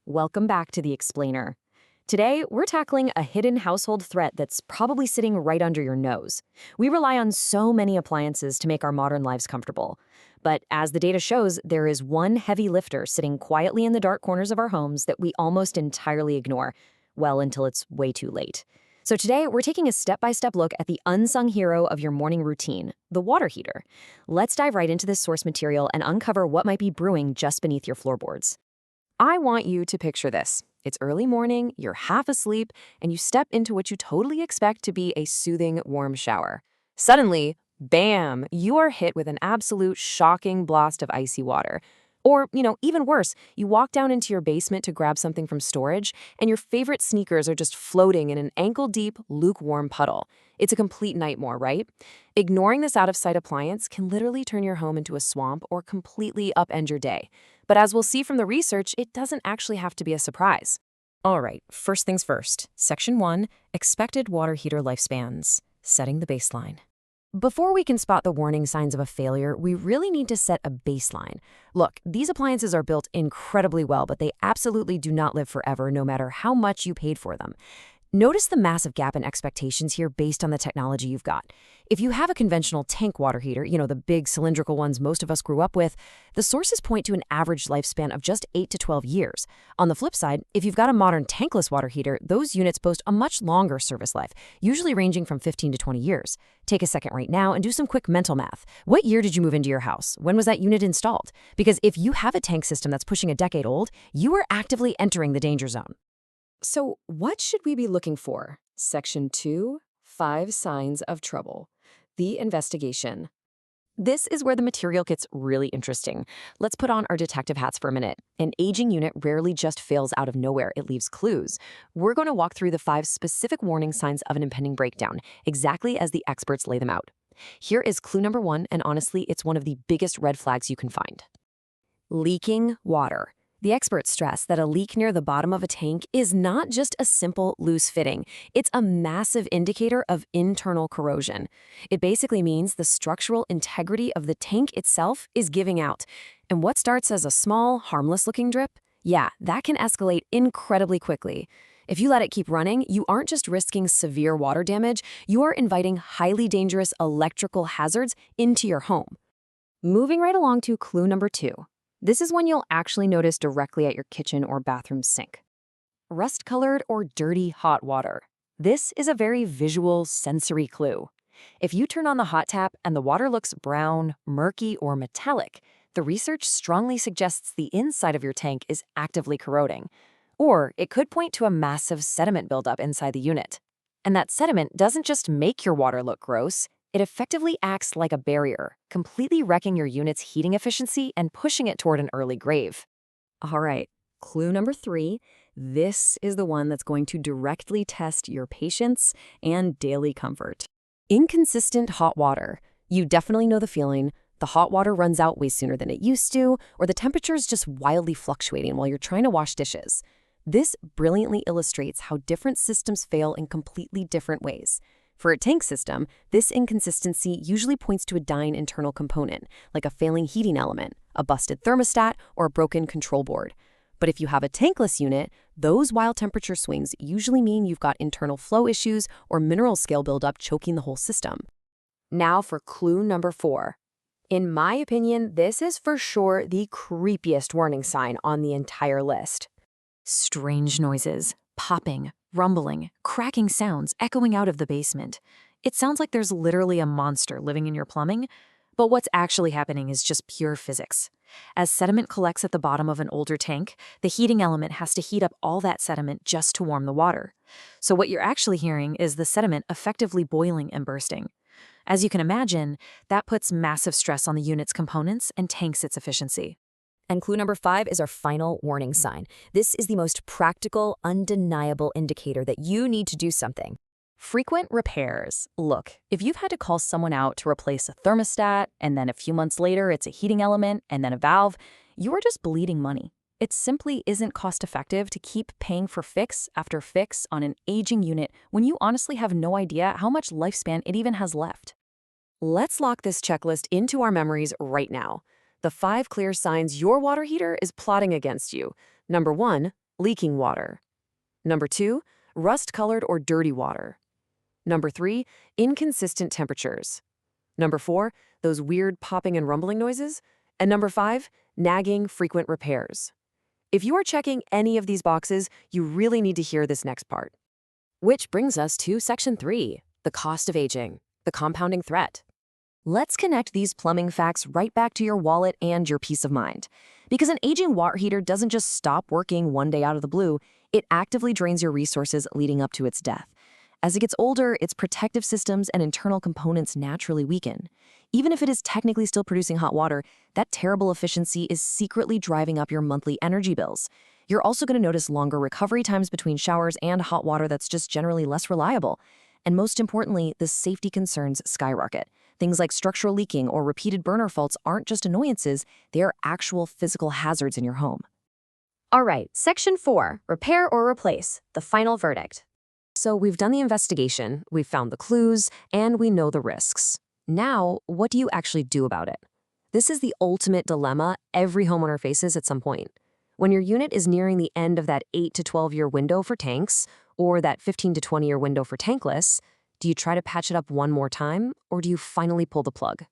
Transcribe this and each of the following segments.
Welcome back to The Explainer. Today, we're tackling a hidden household threat that's probably sitting right under your nose. We rely on so many appliances to make our modern lives comfortable. But as the data shows, there is one heavy lifter sitting quietly in the dark corners of our homes that we almost entirely ignore, well, until it's way too late. So today, we're taking a step-by-step look at the unsung hero of your morning routine, the water heater. Let's dive right into this source material and uncover what might be brewing just beneath your floorboards. I want you to picture this. It's early morning, you're half asleep, and you step into what you totally expect to be a soothing, warm shower. Suddenly, bam, you are hit with an absolute shocking blast of icy water. Or, even worse, you walk down into your basement to grab something from storage, and your favorite sneakers are just floating in an ankle-deep, lukewarm puddle. It's a complete nightmare, right? Ignoring this out-of-sight appliance can literally turn your home into a swamp or completely upend your day. But as we'll see from the research, it doesn't actually have to be a surprise. All right, first things first. Section 1, Expected Water Heater Lifespans, Setting the Baseline. Before we can spot the warning signs of a failure, we really need to set a baseline. Look, these appliances are built incredibly well, but they absolutely do not live forever, no matter how much you paid for them. Notice the massive gap in expectations here based on the technology you've got. If you have a conventional tank water heater, the big cylindrical ones most of us grew up with, the sources point to an average lifespan of just 8 to 12 years. On the flip side, if you've got a modern tankless water heater, those units boast a much longer service life, usually ranging from 15 to 20 years. Take a second right now and do some quick mental math. What year did you move into your house? When was that unit installed? Because if you have a tank system that's pushing a decade old, you are actively entering the danger zone. So what should we be looking for? Section 2, 5 Signs of Trouble. The investigation. This is where the material gets really interesting. Let's put on our detective hats for a minute. An aging unit rarely just fails out of nowhere. It leaves clues. We're going to walk through the 5 specific warning signs of an impending breakdown, exactly as the experts lay them out. Here is clue number 1, and honestly, it's one of the biggest red flags you can find. Leaking water. The experts stress that a leak near the bottom of a tank is not just a simple loose fitting. It's a massive indicator of internal corrosion. It basically means the structural integrity of the tank itself is giving out. And what starts as a small, harmless-looking drip? Yeah, that can escalate incredibly quickly. If you let it keep running, you aren't just risking severe water damage, you are inviting highly dangerous electrical hazards into your home. Moving right along to clue number 2. This is one you'll actually notice directly at your kitchen or bathroom sink. Rust-colored or dirty hot water. This is a very visual, sensory clue. If you turn on the hot tap and the water looks brown, murky, or metallic, the research strongly suggests the inside of your tank is actively corroding. Or it could point to a massive sediment buildup inside the unit. And that sediment doesn't just make your water look gross, it effectively acts like a barrier, completely wrecking your unit's heating efficiency and pushing it toward an early grave. All right, clue number 3. This is the one that's going to directly test your patience and daily comfort. Inconsistent hot water. You definitely know the feeling. The hot water runs out way sooner than it used to, or the temperature is just wildly fluctuating while you're trying to wash dishes. This brilliantly illustrates how different systems fail in completely different ways. For a tank system, this inconsistency usually points to a dying internal component, like a failing heating element, a busted thermostat, or a broken control board. But if you have a tankless unit, those wild temperature swings usually mean you've got internal flow issues or mineral scale buildup choking the whole system. Now for clue number 4. In my opinion, this is for sure the creepiest warning sign on the entire list. Strange noises, popping, rumbling, cracking sounds echoing out of the basement. It sounds like there's literally a monster living in your plumbing, but what's actually happening is just pure physics. As sediment collects at the bottom of an older tank, the heating element has to heat up all that sediment just to warm the water. So what you're actually hearing is the sediment effectively boiling and bursting. As you can imagine, that puts massive stress on the unit's components and tanks its efficiency. And clue number 5 is our final warning sign. This is the most practical, undeniable indicator that you need to do something. Frequent repairs. Look, if you've had to call someone out to replace a thermostat, and then a few months later it's a heating element, and then a valve, you're just bleeding money. It simply isn't cost-effective to keep paying for fix after fix on an aging unit when you honestly have no idea how much lifespan it even has left. Let's lock this checklist into our memories right now. The 5 clear signs your water heater is plotting against you. Number 1, leaking water. Number 2, rust-colored or dirty water. Number 3, inconsistent temperatures. Number 4, those weird popping and rumbling noises. And number 5, nagging frequent repairs. If you are checking any of these boxes, you really need to hear this next part. Which brings us to Section 3, the cost of aging, the compounding threat. Let's connect these plumbing facts right back to your wallet and your peace of mind. Because an aging water heater doesn't just stop working one day out of the blue, it actively drains your resources leading up to its death. As it gets older, its protective systems and internal components naturally weaken. Even if it is technically still producing hot water, that terrible efficiency is secretly driving up your monthly energy bills. You're also going to notice longer recovery times between showers and hot water that's just generally less reliable. And most importantly, the safety concerns skyrocket. Things like structural leaking or repeated burner faults aren't just annoyances, they are actual physical hazards in your home. All right, Section 4, repair or replace, the final verdict. So we've done the investigation, we've found the clues, and we know the risks. Now, what do you actually do about it? This is the ultimate dilemma every homeowner faces at some point. When your unit is nearing the end of that 8 to 12-year window for tanks, or that 15 to 20-year window for tankless, do you try to patch it up one more time, or do you finally pull the plug?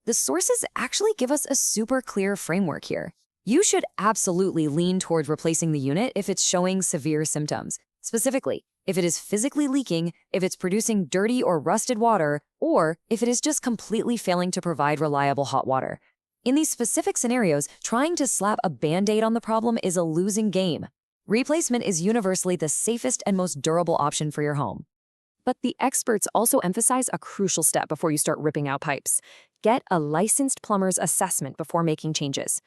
The sources actually give us a super clear framework here. You should absolutely lean toward replacing the unit if it's showing severe symptoms. Specifically, if it is physically leaking, if it's producing dirty or rusted water, or if it is just completely failing to provide reliable hot water. In these specific scenarios, trying to slap a Band-Aid on the problem is a losing game. Replacement is universally the safest and most durable option for your home. But the experts also emphasize a crucial step before you start ripping out pipes. Get a licensed plumber's assessment before making changes.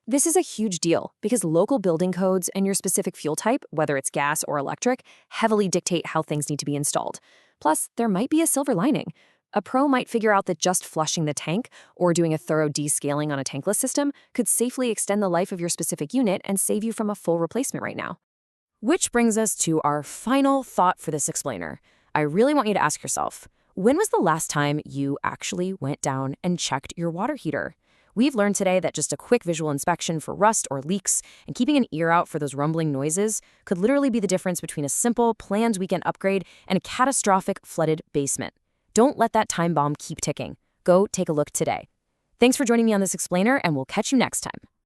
This is a huge deal because local building codes and your specific fuel type, whether it's gas or electric, heavily dictate how things need to be installed. Plus, there might be a silver lining. A pro might figure out that just flushing the tank or doing a thorough descaling on a tankless system could safely extend the life of your specific unit and save you from a full replacement right now. Which brings us to our final thought for this explainer. I really want you to ask yourself, when was the last time you actually went down and checked your water heater? We've learned today that just a quick visual inspection for rust or leaks and keeping an ear out for those rumbling noises could literally be the difference between a simple, planned weekend upgrade and a catastrophic flooded basement. Don't let that time bomb keep ticking. Go take a look today. Thanks for joining me on this explainer, and we'll catch you next time.